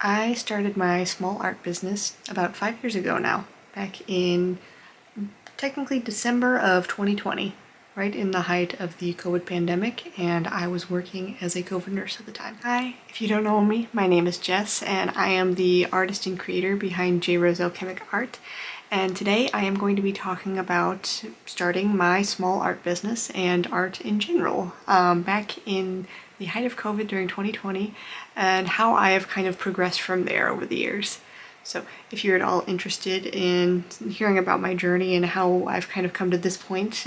I started my small art business about 5 years ago now, back in technically December of 2020, right in the height of the COVID pandemic, and I was working as a COVID nurse at the time. Hi, if you don't know me, my name is Jess, and I am the artist and creator behind J. Rose Alchemic Art. And today I am going to be talking about starting my small art business and art in general, back in the height of COVID during 2020, and how I have kind of progressed from there over the years. So if you're at all interested in hearing about my journey and how I've kind of come to this point,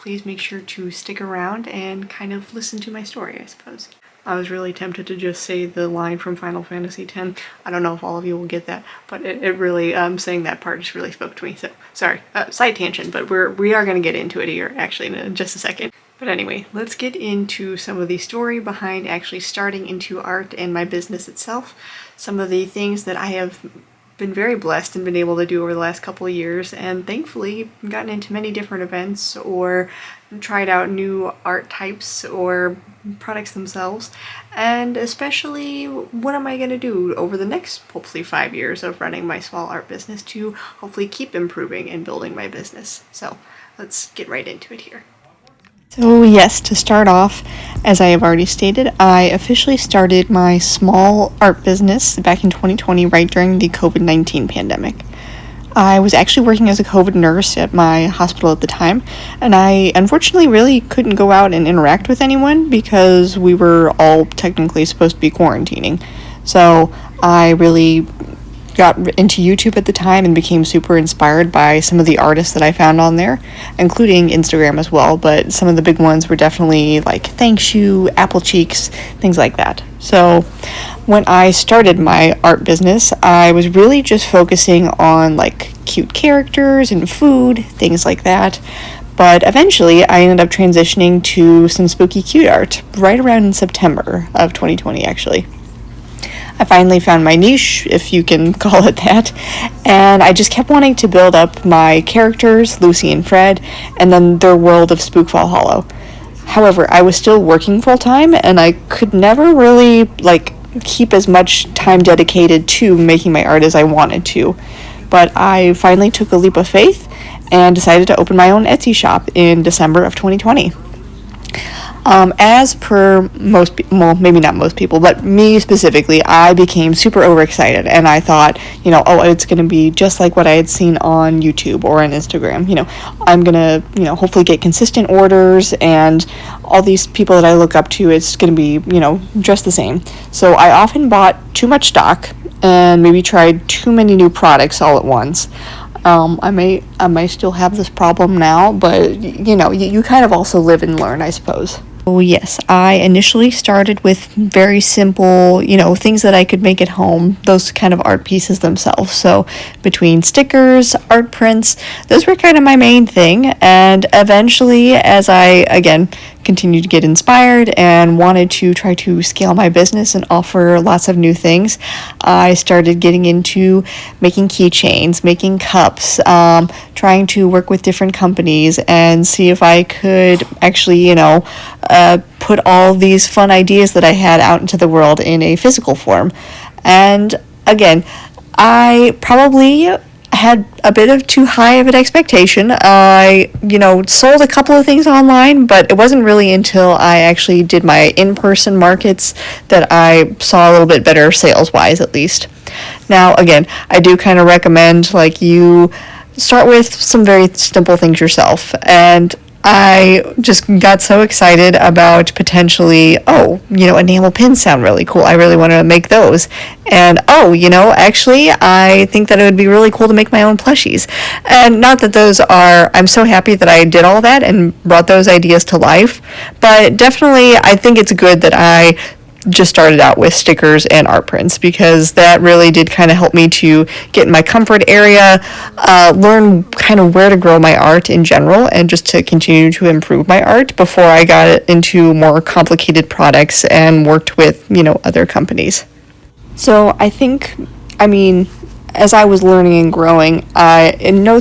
please make sure to stick around and kind of listen to my story, I suppose. I was really tempted to just say the line from Final Fantasy X. I don't know if all of you will get that, but it really, saying that part just really spoke to me. So, sorry, side tangent, but we are going to get into it here, actually, in just a second. But anyway, let's get into some of the story behind actually starting into art and my business itself. Some of the things that I have been very blessed and been able to do over the last couple of years, and thankfully gotten into many different events or tried out new art types or products themselves, and especially what am I going to do over the next hopefully 5 years of running my small art business to hopefully keep improving and building my business. So let's get right into it here. So yes, to start off, as I have already stated, I officially started my small art business back in 2020, right during the COVID-19 pandemic. I was actually working as a COVID nurse at my hospital at the time, and I unfortunately really couldn't go out and interact with anyone because we were all technically supposed to be quarantining. So I really got into YouTube at the time and became super inspired by some of the artists that I found on there, including Instagram as well, but some of the big ones were definitely like Thanks You, Apple Cheeks, things like that. So when I started my art business, I was really just focusing on like cute characters and food, things like that. But eventually I ended up transitioning to some spooky cute art right around in September of 2020 actually. I finally found my niche, if you can call it that, and I just kept wanting to build up my characters, Lucy and Fred, and then their world of Spookfall Hollow. However, I was still working full-time, and I could never really, keep as much time dedicated to making my art as I wanted to. But I finally took a leap of faith and decided to open my own Etsy shop in December of 2020. As per most people, well, maybe not most people, but me specifically, I became super overexcited, and I thought, it's going to be just like what I had seen on YouTube or on Instagram. I'm going to, hopefully get consistent orders, and all these people that I look up to, it's going to be, just the same. So I often bought too much stock and maybe tried too many new products all at once. I may still have this problem now, but you kind of also live and learn, I suppose. Oh yes, I initially started with very simple, things that I could make at home, those kind of art pieces themselves. So between stickers, art prints, those were kind of my main thing. And eventually, as I, again, continued to get inspired and wanted to try to scale my business and offer lots of new things, I started getting into making keychains, making cups, trying to work with different companies and see if I could actually, put all these fun ideas that I had out into the world in a physical form. And again, I probably had a bit of too high of an expectation. I, sold a couple of things online, but it wasn't really until I actually did my in-person markets that I saw a little bit better sales-wise, at least. Now, again, I do kind of recommend, you start with some very simple things yourself, and I just got so excited about potentially, enamel pins sound really cool. I really wanted to make those. And, actually, I think that it would be really cool to make my own plushies. And not that I'm so happy that I did all that and brought those ideas to life. But definitely, I think it's good that I just started out with stickers and art prints, because that really did kind of help me to get in my comfort area, learn kind of where to grow my art in general, and just to continue to improve my art before I got into more complicated products and worked with, other companies. So I think, as I was learning and growing, in no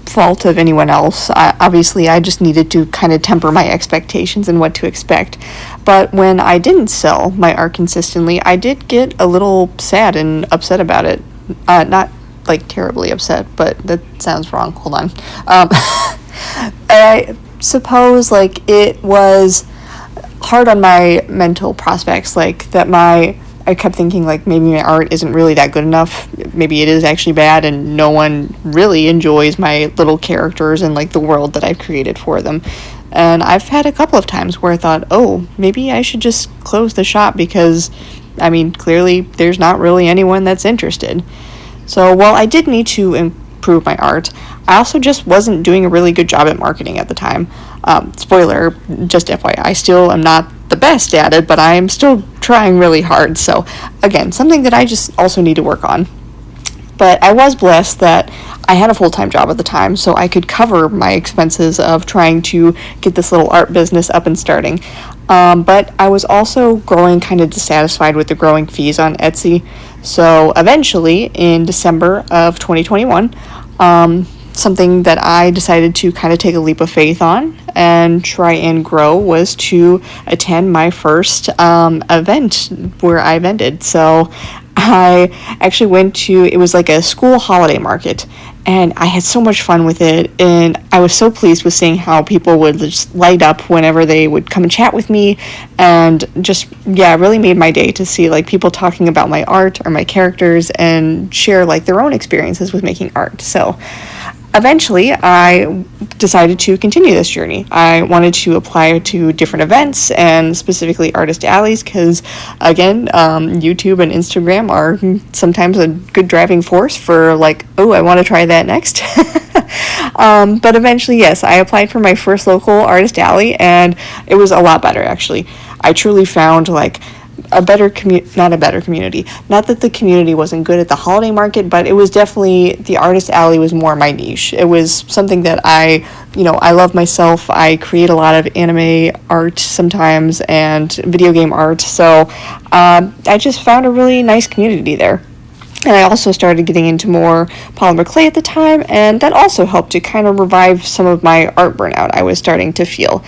fault of anyone else. Obviously, I just needed to kind of temper my expectations and what to expect. But when I didn't sell my art consistently, I did get a little sad and upset about it. Not like terribly upset, but that sounds wrong. Hold on. I suppose like it was hard on my mental prospects, like that I kept thinking like maybe my art isn't really that good enough. Maybe it is actually bad and no one really enjoys my little characters and like the world that I've created for them. And I've had a couple of times where I thought, oh, maybe I should just close the shop because, I mean, clearly there's not really anyone that's interested. So while I did need to improve my art, I also just wasn't doing a really good job at marketing at the time. Spoiler, just FYI, I still am not the best at it, but I'm still trying really hard. So again, something that I just also need to work on. But I was blessed that I had a full-time job at the time, so I could cover my expenses of trying to get this little art business up and starting. But I was also growing kind of dissatisfied with the growing fees on Etsy. So eventually, in December of 2021, something that I decided to kind of take a leap of faith on and try and grow was to attend my first event where I vended. So I actually went to, it was like a school holiday market, and I had so much fun with it, and I was so pleased with seeing how people would just light up whenever they would come and chat with me, and just, yeah, it really made my day to see like people talking about my art or my characters and share like their own experiences with making art. So eventually, I decided to continue this journey. I wanted to apply to different events and specifically artist alleys because, again, YouTube and Instagram are sometimes a good driving force for like, oh, I want to try that next. But eventually, yes, I applied for my first local artist alley, and it was a lot better, actually. I truly found like a better not a better community. Not that the community wasn't good at the holiday market, but it was definitely, the artist alley was more my niche. It was something that I love myself. I create a lot of anime art sometimes and video game art, so I just found a really nice community there. And I also started getting into more polymer clay at the time, and that also helped to kind of revive some of my art burnout I was starting to feel.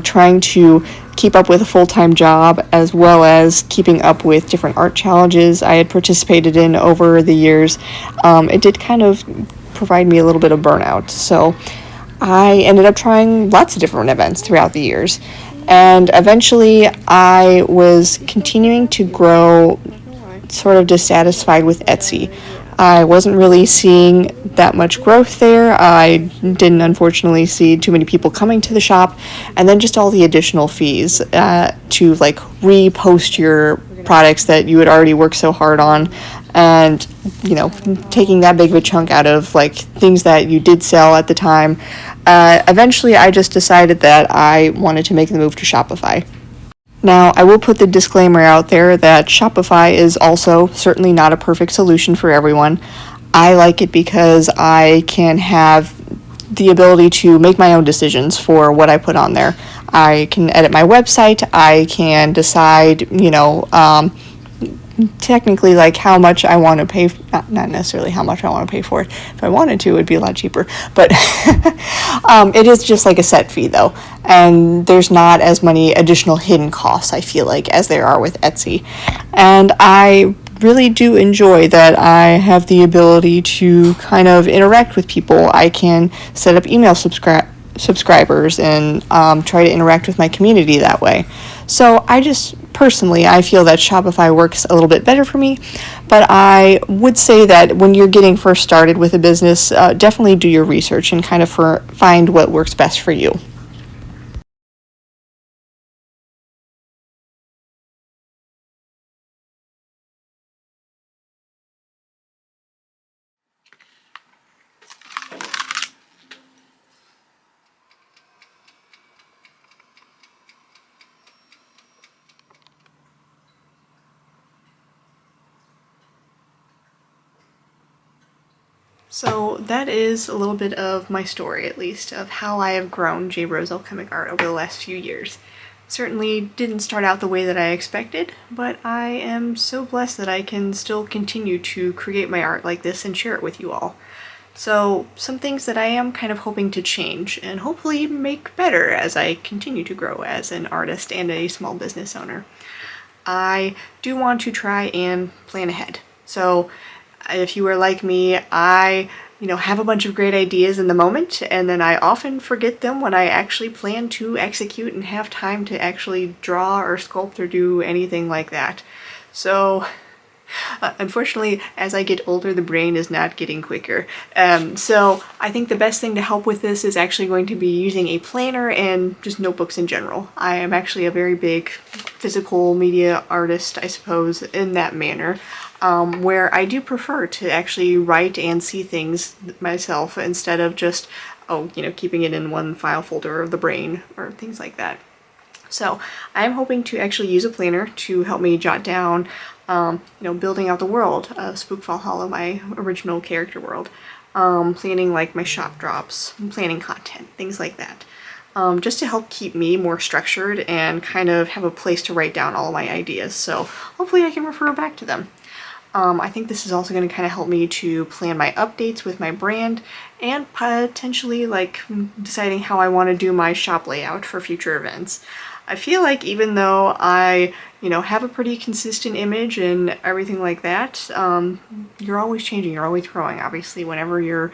Trying to keep up with a full-time job as well as keeping up with different art challenges I had participated in over the years, it did kind of provide me a little bit of burnout. So I ended up trying lots of different events throughout the years, and eventually I was continuing to grow sort of dissatisfied with Etsy. I wasn't really seeing that much growth there. I didn't, unfortunately, see too many people coming to the shop, and then just all the additional fees to like repost your products that you had already worked so hard on, and taking that big of a chunk out of like things that you did sell at the time. Eventually, I just decided that I wanted to make the move to Shopify. Now, I will put the disclaimer out there that Shopify is also certainly not a perfect solution for everyone. I like it because I can have the ability to make my own decisions for what I put on there. I can edit my website. I can decide, technically like how much I want to pay, not necessarily how much I want to pay for it. If I wanted to, it'd be a lot cheaper, but it is just like a set fee though, and there's not as many additional hidden costs, I feel like, as there are with Etsy. And I really do enjoy that I have the ability to kind of interact with people. I can set up email subscribers and try to interact with my community that way. So I feel that Shopify works a little bit better for me, but I would say that when you're getting first started with a business, definitely do your research and kind of find what works best for you. So that is a little bit of my story, at least, of how I have grown J. Rose Alchemic Art over the last few years. Certainly didn't start out the way that I expected, but I am so blessed that I can still continue to create my art like this and share it with you all. So some things that I am kind of hoping to change and hopefully make better as I continue to grow as an artist and a small business owner. I do want to try and plan ahead. So if you are like me, I have a bunch of great ideas in the moment, and then I often forget them when I actually plan to execute and have time to actually draw or sculpt or do anything like that. So unfortunately, as I get older, the brain is not getting quicker. So I think the best thing to help with this is actually going to be using a planner and just notebooks in general. I am actually a very big physical media artist, I suppose, in that manner, where I do prefer to actually write and see things myself instead of just, keeping it in one file folder of the brain or things like that. So I'm hoping to actually use a planner to help me jot down, building out the world of Spookfall Hollow, my original character world, planning like my shop drops, planning content, things like that, just to help keep me more structured and kind of have a place to write down all my ideas. So hopefully I can refer back to them. I think this is also going to kind of help me to plan my updates with my brand and potentially like deciding how I want to do my shop layout for future events. I feel like even though I, have a pretty consistent image and everything like that, you're always changing, you're always growing, obviously, whenever you're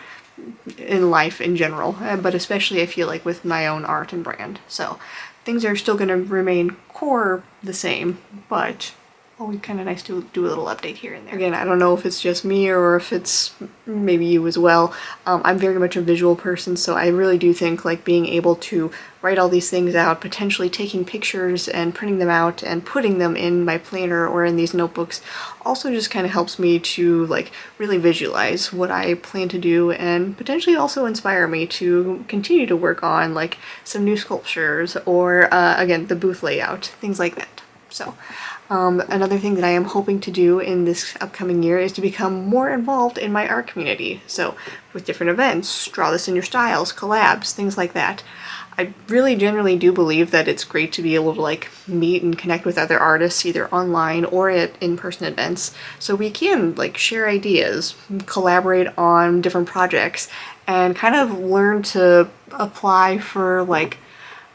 in life in general, but especially I feel like with my own art and brand. So things are still going to remain core the same, but always kind of nice to do a little update here and there. Again, I don't know if it's just me or if it's maybe you as well. I'm very much a visual person, so I really do think like being able to write all these things out, potentially taking pictures and printing them out and putting them in my planner or in these notebooks also just kind of helps me to like really visualize what I plan to do and potentially also inspire me to continue to work on like some new sculptures or again, the booth layout, things like that. So another thing that I am hoping to do in this upcoming year is to become more involved in my art community. So with different events, draw this in your styles, collabs, things like that. I really generally do believe that it's great to be able to like meet and connect with other artists either online or at in-person events so we can like share ideas, collaborate on different projects, and kind of learn to apply for like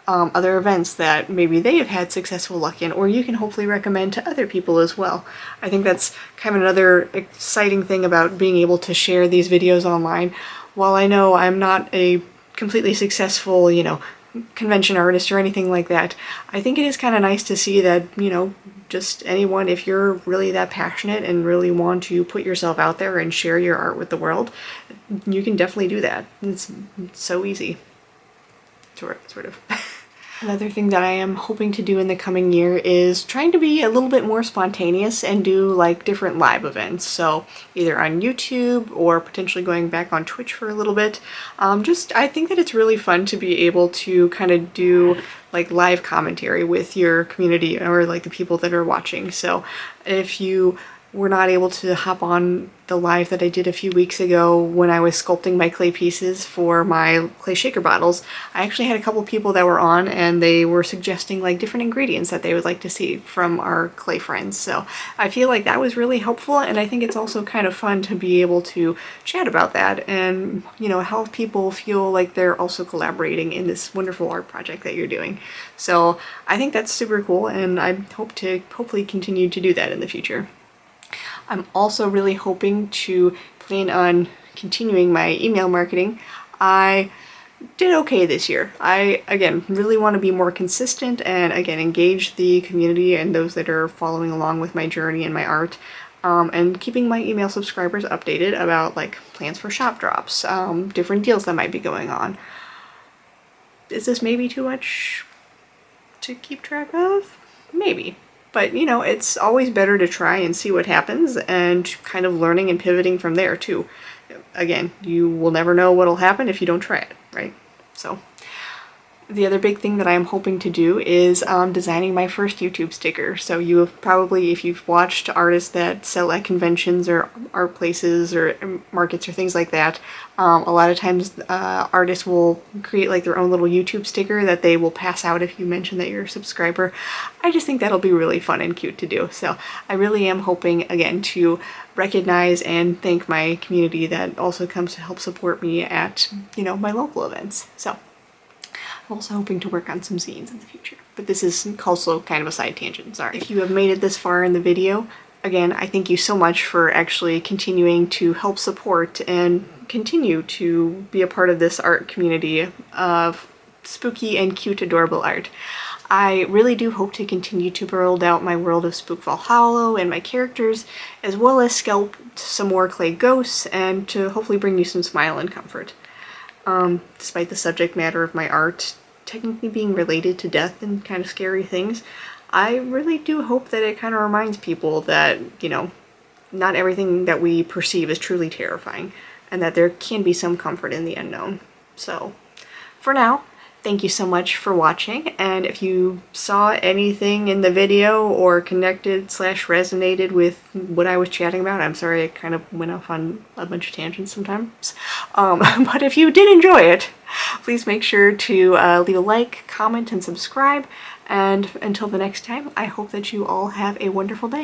other events that maybe they have had successful luck in, or you can hopefully recommend to other people as well. I think that's kind of another exciting thing about being able to share these videos online. While I know I'm not a completely successful, convention artist or anything like that, I think it is kind of nice to see that, just anyone, if you're really that passionate and really want to put yourself out there and share your art with the world, you can definitely do that. It's so easy. Sort of. Another thing that I am hoping to do in the coming year is trying to be a little bit more spontaneous and do like different live events. So either on YouTube or potentially going back on Twitch for a little bit. I think that it's really fun to be able to kind of do like live commentary with your community or like the people that are watching. So if you were not able to hop on the live that I did a few weeks ago when I was sculpting my clay pieces for my clay shaker bottles, I actually had a couple people that were on and they were suggesting like different ingredients that they would like to see from our clay friends. So I feel like that was really helpful, and I think it's also kind of fun to be able to chat about that and, help people feel like they're also collaborating in this wonderful art project that you're doing. So I think that's super cool, and I hope to hopefully continue to do that in the future. I'm also really hoping to plan on continuing my email marketing. I did okay this year. I, again, really want to be more consistent and, again, engage the community and those that are following along with my journey and my art, and keeping my email subscribers updated about, like, plans for shop drops, different deals that might be going on. Is this maybe too much to keep track of? Maybe. But, it's always better to try and see what happens and kind of learning and pivoting from there, too. Again, you will never know what'll happen if you don't try it, right? So, The other big thing that I'm hoping to do is designing my first YouTube sticker. So you have probably, if you've watched artists that sell at conventions or art places or markets or things like that, a lot of times artists will create like their own little YouTube sticker that they will pass out if you mention that you're a subscriber. I just think that'll be really fun and cute to do. So I really am hoping, again, to recognize and thank my community that also comes to help support me at, you know, my local events. So I'm also hoping to work on some zines in the future. But this is also kind of a side tangent, sorry. If you have made it this far in the video, again, I thank you so much for actually continuing to help support and continue to be a part of this art community of spooky and cute, adorable art. I really do hope to continue to build out my world of Spookfall Hollow and my characters, as well as sculpt some more clay ghosts and to hopefully bring you some smile and comfort. Despite the subject matter of my art technically being related to death and kind of scary things, I really do hope that it kind of reminds people that, you know, not everything that we perceive is truly terrifying, and that there can be some comfort in the unknown. So, for now, thank you so much for watching, and if you saw anything in the video or connected / resonated with what I was chatting about, I'm sorry I kind of went off on a bunch of tangents sometimes, but if you did enjoy it, please make sure to leave a like, comment, and subscribe, and until the next time, I hope that you all have a wonderful day.